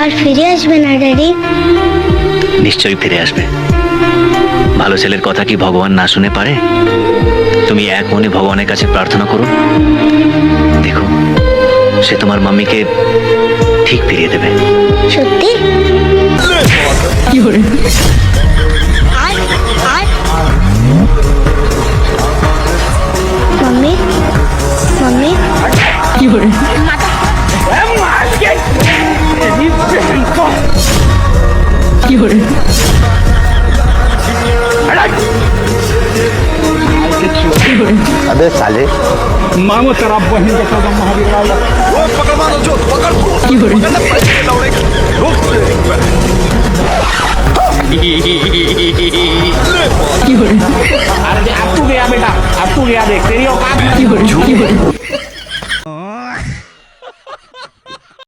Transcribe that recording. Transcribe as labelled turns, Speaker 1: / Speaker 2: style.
Speaker 1: আর ফিরে আসবে না ড্যাডি?
Speaker 2: নিশ্চয়ই ফিরে আসবে। ভালো ছেলের কথা কি ভগবান না শুনে পারে? তুমি এক মনে ভগবানের কাছে প্রার্থনা করো, দেখো সে তোমার মাম্মিকে ঠিক ফিরিয়ে দেবে।
Speaker 1: সত্যি? মাম্মি, মাম্মি,
Speaker 3: अबे साले
Speaker 4: मांगो तेरा बहन का कदम महावीर अरे अब तू गया बेटा, अब तू गया, देख तेरी औकात